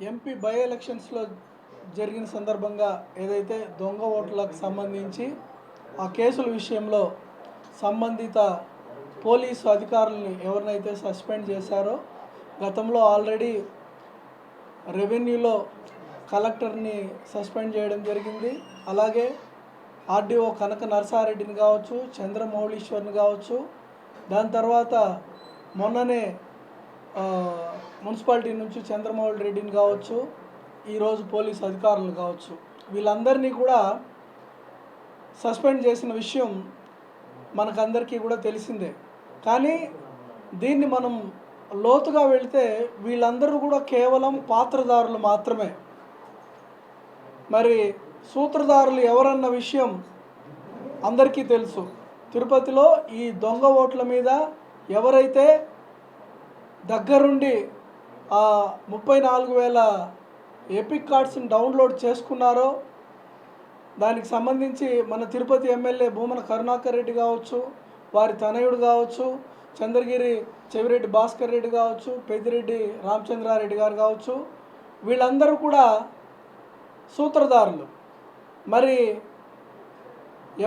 MP by ఎలక్షన్స్లో జరిగిన సందర్భంగా ఏదైతే దొంగ ఓట్లకు సంబంధించి ఆ కేసుల విషయంలో సంబంధిత పోలీసు అధికారులని ఎవరినైతే సస్పెండ్ చేశారో గతంలో ఆల్రెడీ రెవెన్యూలో కలెక్టర్ని సస్పెండ్ చేయడం జరిగింది. అలాగే ఆర్డీఓ కనక నరసారెడ్డిని కావచ్చు, చంద్రమౌళీశ్వర్ని కావచ్చు, దాని తర్వాత మొన్ననే మున్సిపాలిటీ నుంచి చంద్రమౌళి రెడ్డిని కావచ్చు, ఈరోజు పోలీసు అధికారులు కావచ్చు, వీళ్ళందరినీ కూడా సస్పెండ్ చేసిన విషయం మనకందరికీ కూడా తెలిసిందే. కానీ దీన్ని మనం లోతుగా వెళితే వీళ్ళందరూ కూడా కేవలం పాత్రదారులు మాత్రమే. మరి సూత్రధారులు ఎవరన్న విషయం అందరికీ తెలుసు. తిరుపతిలో ఈ దొంగ ఓట్ల మీద ఎవరైతే దగ్గరుండి 34,000 ఎపిక్ కార్డ్స్ని డౌన్లోడ్ చేసుకున్నారో దానికి సంబంధించి మన తిరుపతి ఎమ్మెల్యే భూమన కరుణాకర్ రెడ్డి కావచ్చు, వారి తనయుడు కావచ్చు, చంద్రగిరి చెవిరెడ్డి భాస్కర్ రెడ్డి కావచ్చు, పెద్దిరెడ్డి రామచంద్రారెడ్డి గారు కావచ్చు, వీళ్ళందరూ కూడా సూత్రధారులు. మరి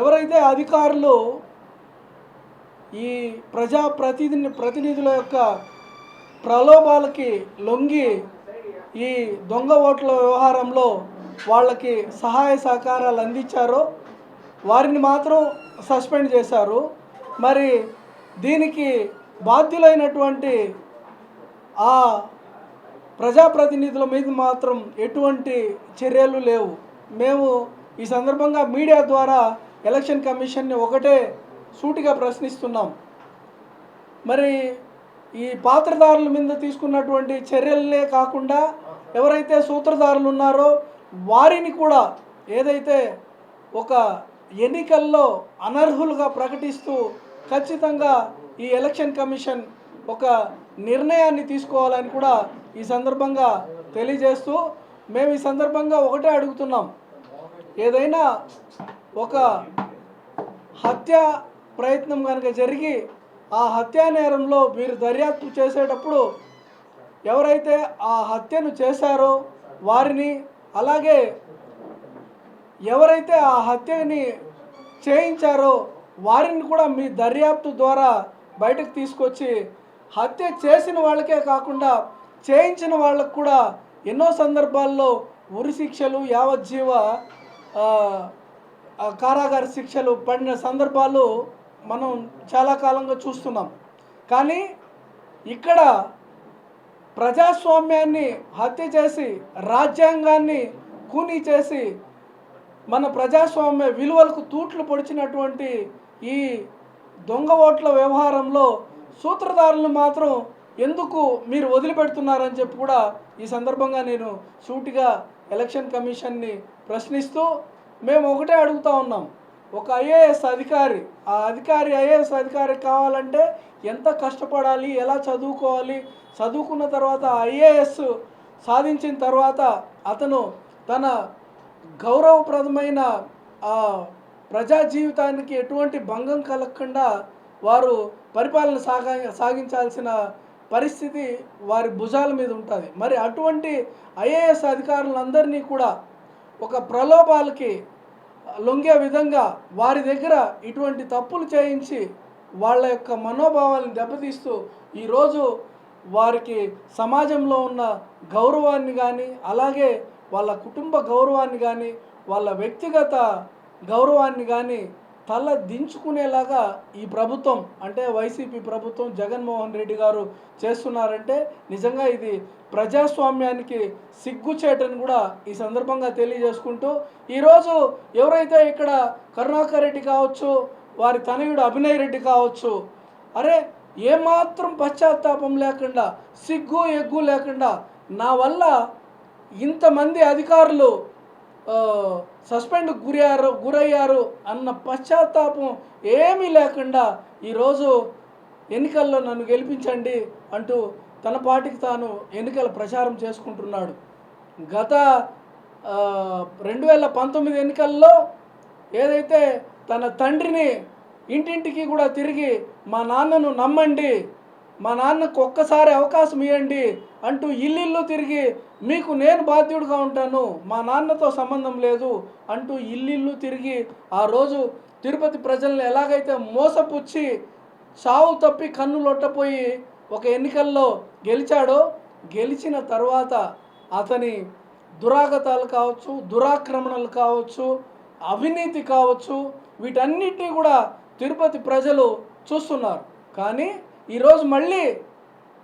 ఎవరైతే అధికారులు ఈ ప్రతినిధుల యొక్క ప్రలోభాలకి లొంగి ఈ దొంగ ఓట్ల వ్యవహారంలో వాళ్ళకి సహాయ సహకారాలు అందించారో వారిని మాత్రం సస్పెండ్ చేశారు. మరి దీనికి బాధ్యులైనటువంటి ఆ ప్రజాప్రతినిధుల మీద మాత్రం ఎటువంటి చర్యలు లేవు. మేము ఈ సందర్భంగా మీడియా ద్వారా ఎలక్షన్ కమిషన్ని ఒకటే సూటిగా ప్రశ్నిస్తున్నాం. మరి ఈ పాత్రదారుల మీద తీసుకున్నటువంటి చర్యలనే కాకుండా ఎవరైతే సూత్రధారులు ఉన్నారో వారిని కూడా ఏదైతే ఒక ఎన్నికల్లో అనర్హులుగా ప్రకటిస్తూ ఖచ్చితంగా ఈ ఎలక్షన్ కమిషన్ ఒక నిర్ణయాన్ని తీసుకోవాలని కూడా ఈ సందర్భంగా తెలియజేస్తూ మేము ఈ సందర్భంగా ఒకటే అడుగుతున్నాం. ఏదైనా ఒక హత్య ప్రయత్నం కనుక జరిగి ఆ హత్యా నేరంలో మీరు దర్యాప్తు చేసేటప్పుడు ఎవరైతే ఆ హత్యను చేశారో వారిని, అలాగే ఎవరైతే ఆ హత్యని చేయించారో వారిని కూడా మీ దర్యాప్తు ద్వారా బయటకు తీసుకొచ్చి హత్య చేసిన వాళ్ళకే కాకుండా చేయించిన వాళ్ళకు కూడా ఎన్నో సందర్భాల్లో ఉరి శిక్షలు, యావజ్జీవ కారాగార శిక్షలు పడిన సందర్భాలు మనం చాలా కాలంగా చూస్తున్నాం. కానీ ఇక్కడ ప్రజాస్వామ్యాన్ని హత్య చేసి రాజ్యాంగాన్ని కూనీ చేసి మన ప్రజాస్వామ్య విలువలకు తూట్లు పొడిచినటువంటి ఈ దొంగ ఓట్ల వ్యవహారంలో సూత్రధారులను మాత్రం ఎందుకు మీరు వదిలిపెడుతున్నారని చెప్పి కూడా ఈ సందర్భంగా నేను సూటిగా ఎలక్షన్ కమిషన్ని ప్రశ్నిస్తూ మేము ఒకటే అడుగుతూ ఉన్నాం. ఒక ఐఏఎస్ అధికారి, ఆ అధికారి ఐఏఎస్ అధికారి కావాలంటే ఎంత కష్టపడాలి, ఎలా చదువుకోవాలి, చదువుకున్న తర్వాత ఐఏఎస్ సాధించిన తర్వాత అతను తన గౌరవప్రదమైన ప్రజా జీవితానికి ఎటువంటి భంగం కలగకుండా వారు పరిపాలన సాగించాల్సిన పరిస్థితి వారి భుజాల మీద ఉంటుంది. మరి అటువంటి ఐఏఎస్ అధికారులందరినీ కూడా ఒక ప్రలోభాలకి లొంగే విధంగా వారి దగ్గర ఇటువంటి తప్పులు చేయించి వాళ్ళ యొక్క మనోభావాలను దెబ్బతీస్తూ ఈరోజు వారికి సమాజంలో ఉన్న గౌరవాన్ని కానీ, అలాగే వాళ్ళ కుటుంబ గౌరవాన్ని కానీ, వాళ్ళ వ్యక్తిగత గౌరవాన్ని కానీ తల దించుకునేలాగా ఈ ప్రభుత్వం అంటే వైసీపీ ప్రభుత్వం జగన్మోహన్ రెడ్డి గారు చేస్తున్నారంటే నిజంగా ఇది ప్రజాస్వామ్యానికి సిగ్గుచేటని కూడా ఈ సందర్భంగా తెలియజేసుకుంటూ ఈరోజు ఎవరైతే ఇక్కడ కరుణాకర్ రెడ్డి కావచ్చు, వారి తనయుడు అభినయ్ రెడ్డి కావచ్చు, అరే ఏమాత్రం పశ్చాత్తాపం లేకుండా, సిగ్గు ఎగ్గు లేకుండా నా వల్ల ఇంతమంది అధికారులు సస్పెండ్ గురయ్యారు అన్న పశ్చాత్తాపం ఏమీ లేకుండా ఈరోజు ఎన్నికల్లో నన్ను గెలిపించండి అంటూ తన పాటికి తాను ఎన్నికల ప్రచారం చేసుకుంటున్నాడు. గత 2019 ఎన్నికల్లో ఏదైతే తన తండ్రిని ఇంటింటికి కూడా తిరిగి మా నాన్నను నమ్మండి, మా నాన్నకు ఒక్కసారి అవకాశం ఇవ్వండి అంటూ ఇల్లు తిరిగి మీకు నేను బాధ్యుడిగా ఉంటాను, మా నాన్నతో సంబంధం లేదు అంటూ ఇల్లు తిరిగి ఆ రోజు తిరుపతి ప్రజల్ని ఎలాగైతే మోసపుచ్చి సావు తప్పి కన్ను లొట్టపోయి ఒక ఎన్నికల్లో గెలిచాడో, గెలిచిన తర్వాత అతని దురాగతాలు కావచ్చు, దురాక్రమణలు కావచ్చు, అవినీతి కావచ్చు, వీటన్నిటినీ కూడా తిరుపతి ప్రజలు చూస్తున్నారు. కానీ ఈరోజు మళ్ళీ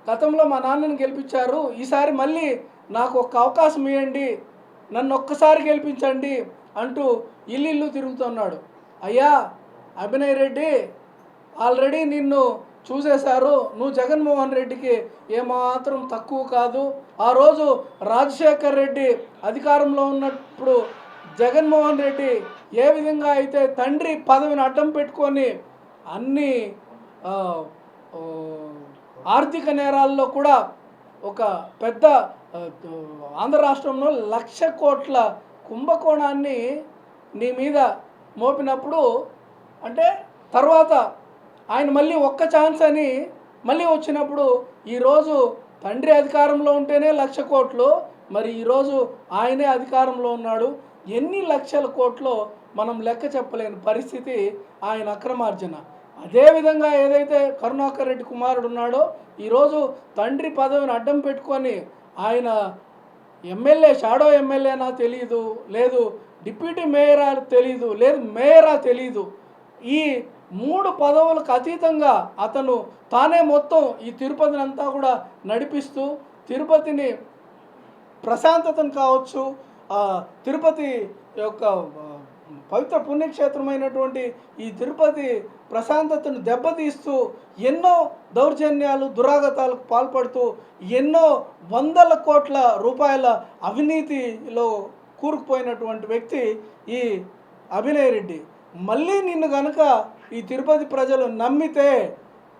గతంలో మా నాన్నని గెలిపించారు, ఈసారి మళ్ళీ నాకు ఒక్క అవకాశం ఇవ్వండి, నన్ను ఒక్కసారి గెలిపించండి అంటూ ఇల్లు తిరుగుతున్నాడు. అయ్యా అభినయ్ రెడ్డి, ఆల్రెడీ నిన్ను చూసేశారు, నువ్వు జగన్మోహన్ రెడ్డికి ఏమాత్రం తక్కువ కాదు. ఆ రోజు రాజశేఖర్ రెడ్డి అధికారంలో ఉన్నప్పుడు జగన్మోహన్ రెడ్డి ఏ విధంగా అయితే తండ్రి పదవిని అడ్డం పెట్టుకొని అన్ని ఆర్థిక నేరాల్లో కూడా ఒక పెద్ద ఆంధ్ర రాష్ట్రంలో 1,00,000 కోట్ల కుంభకోణాన్ని నీ మీద మోపినప్పుడు, అంటే తర్వాత ఆయన మళ్ళీ ఒక్క ఛాన్స్ అని మళ్ళీ వచ్చినప్పుడు, ఈరోజు తండ్రి అధికారంలో ఉంటేనే 1,00,000 కోట్లు, మరి ఈరోజు ఆయనే అధికారంలో ఉన్నాడు, ఎన్ని లక్షల కోట్లు మనం లెక్క చెప్పలేని పరిస్థితి ఆయన అక్రమార్జన. అదేవిధంగా ఏదైతే కరుణాకర్ రెడ్డి కుమారుడు ఉన్నాడో, ఈరోజు తండ్రి పదవిని అడ్డం పెట్టుకొని ఆయన ఎమ్మెల్యే, షాడో ఎమ్మెల్యేనా తెలియదు, లేదు డిప్యూటీ మేయరా తెలియదు, లేదు మేయరా తెలియదు, ఈ 3 పదవులకు అతీతంగా అతను తానే మొత్తం ఈ తిరుపతిని అంతా కూడా నడిపిస్తూ తిరుపతిని ప్రశాంతతను కావచ్చు, తిరుపతి యొక్క పవిత్ర పుణ్యక్షేత్రమైనటువంటి ఈ తిరుపతి ప్రశాంతతను దెబ్బతీస్తూ ఎన్నో దౌర్జన్యాలు, దురాగతాలకు పాల్పడుతూ ఎన్నో వందల కోట్ల రూపాయల అవినీతిలో కూరుకుపోయినటువంటి వ్యక్తి ఈ అభినయ్ రెడ్డి. మళ్ళీ నిన్ను కనుక ఈ తిరుపతి ప్రజలు నమ్మితే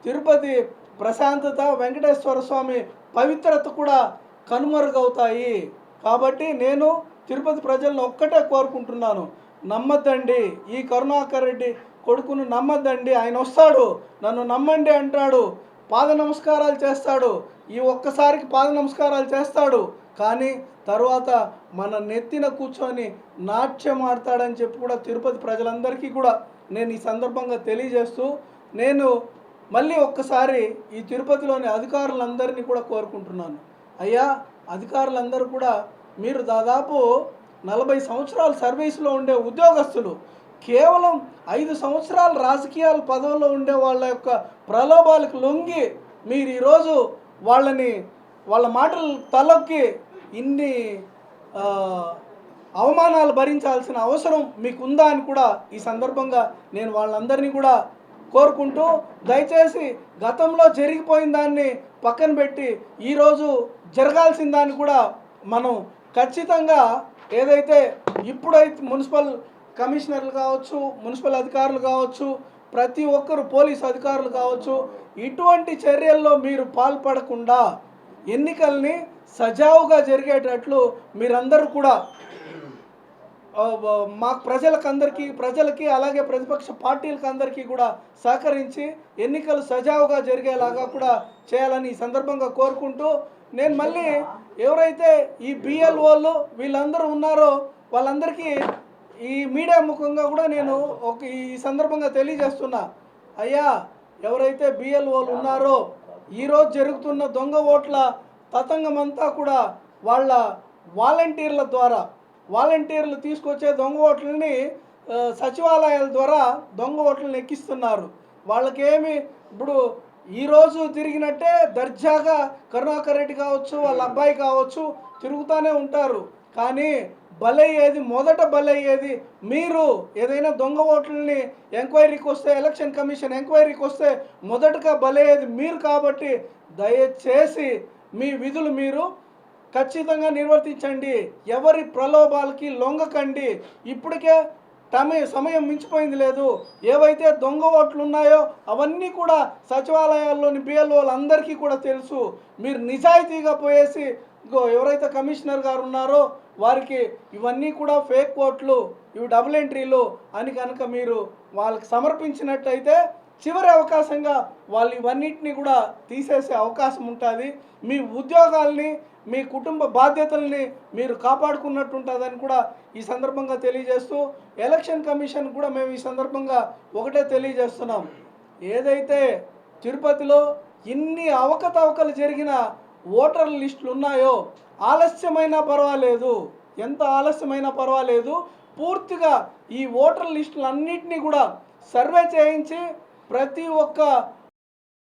తిరుపతి ప్రశాంతత, వెంకటేశ్వర స్వామి పవిత్రత కూడా కనుమరుగవుతాయి. కాబట్టి నేను తిరుపతి ప్రజలను ఒక్కటే కోరుకుంటున్నాను, నమ్మద్దండి, ఈ కరుణాకర్ రెడ్డి కొడుకును నమ్మద్దండి. ఆయన వస్తాడు, నన్ను నమ్మండి అంటాడు, పాద నమస్కారాలు చేస్తాడు, ఈ ఒక్కసారికి పాద నమస్కారాలు చేస్తాడు, కానీ తర్వాత మన నెత్తిన కూర్చొని నాట్యం ఆడతాడని చెప్పి కూడా తిరుపతి ప్రజలందరికీ కూడా నేను ఈ సందర్భంగా తెలియజేస్తూ, నేను మళ్ళీ ఒక్కసారి ఈ తిరుపతిలోని అధికారులందరినీ కూడా కోరుకుంటున్నాను. అయ్యా అధికారులందరూ కూడా, మీరు దాదాపు 40 సంవత్సరాలు సర్వీస్లో ఉండే ఉద్యోగస్తులు, కేవలం 5 సంవత్సరాలు రాజకీయాల పదవుల్లో ఉండే వాళ్ళ యొక్క ప్రలోభాలకు లొంగి మీరు ఈరోజు వాళ్ళ మాటలు తలొక్కి ఇన్ని అవమానాలు భరించాల్సిన అవసరం మీకుందా అని కూడా ఈ సందర్భంగా నేను వాళ్ళందరినీ కూడా కోరుకుంటూ, దయచేసి గతంలో జరిగిపోయిన దాన్ని పక్కన పెట్టి ఈరోజు జరగాల్సిన దాన్ని కూడా మనం ఖచ్చితంగా ఏదైతే ఇప్పుడైతే మున్సిపల్ కమిషనర్లు కావచ్చు, మున్సిపల్ అధికారులు కావచ్చు, ప్రతి ఒక్కరు పోలీస్ అధికారులు కావచ్చు, ఇటువంటి చర్యల్లో మీరు పాల్పడకుండా ఎన్నికల్ని సజావుగా జరిగేటట్లు మీరందరూ కూడా మా ప్రజలకి అలాగే ప్రతిపక్ష పార్టీలకు అందరికీ కూడా సహకరించి ఎన్నికలు సజావుగా జరిగేలాగా కూడా చేయాలని ఈ సందర్భంగా కోరుకుంటూ, నేను మళ్ళీ ఎవరైతే ఈ బిఎల్ఓలు వీళ్ళందరూ ఉన్నారో వాళ్ళందరికీ ఈ మీడియా ముఖంగా కూడా నేను ఈ సందర్భంగా తెలియజేస్తున్నా, అయ్యా ఎవరైతే బిఎల్ఓలు ఉన్నారో ఈరోజు జరుగుతున్న దొంగ ఓట్ల తతంగమంతా కూడా వాళ్ళ వాలంటీర్లు తీసుకొచ్చే దొంగ ఓట్లని సచివాలయాల ద్వారా దొంగ ఓట్లను ఎక్కిస్తున్నారు. వాళ్ళకేమి ఇప్పుడు ఈరోజు తిరిగినట్టే దర్జాగా కరుణాకర్ రెడ్డి కావచ్చు, వాళ్ళ అబ్బాయి కావచ్చు తిరుగుతూనే ఉంటారు. కానీ మొదట బలయ్యేది మీరు. ఏదైనా దొంగ ఓట్లని ఎంక్వైరీకి వస్తే, ఎలక్షన్ కమిషన్ ఎంక్వైరీకి వస్తే మొదటగా బలయ్యేది మీరు. కాబట్టి దయచేసి మీ విధులు మీరు ఖచ్చితంగా నిర్వర్తించండి, ఎవరి ప్రలోభాలకి లొంగకండి. ఇప్పటికే సమయం మించిపోయింది లేదు. ఏవైతే దొంగ ఓట్లు ఉన్నాయో అవన్నీ కూడా సచివాలయాల్లోని బిఎల్ఓలు అందరికీ కూడా తెలుసు. మీరు నిజాయితీగా పోయేసి ఎవరైతే కమిషనర్ గారు ఉన్నారో వారికి ఇవన్నీ కూడా ఫేక్ ఓట్లు, ఇవి డబుల్ ఎంట్రీలు అని కనుక మీరు వాళ్ళకి సమర్పించినట్టయితే చివరి అవకాశంగా వాళ్ళు ఇవన్నిటిని కూడా తీసేసే అవకాశం ఉంటుంది. మీ ఉద్యోగాల్ని మీ కుటుంబ బాధ్యతల్ని మీరు కాపాడుకున్నట్టు ఉంటుందని కూడా ఈ సందర్భంగా తెలియజేస్తూ ఎలక్షన్ కమిషన్ కూడా మేము ఈ సందర్భంగా ఒకటే తెలియజేస్తున్నాం. ఏదైతే తిరుపతిలో ఇన్ని అవకతవకలు జరిగిన ఓటర్ లిస్టులు ఉన్నాయో ఆలస్యమైనా పర్వాలేదు, ఎంత ఆలస్యమైనా పర్వాలేదు, పూర్తిగా ఈ ఓటర్ లిస్టులన్నింటినీ కూడా సర్వే చేయించి ప్రతి ఒక్క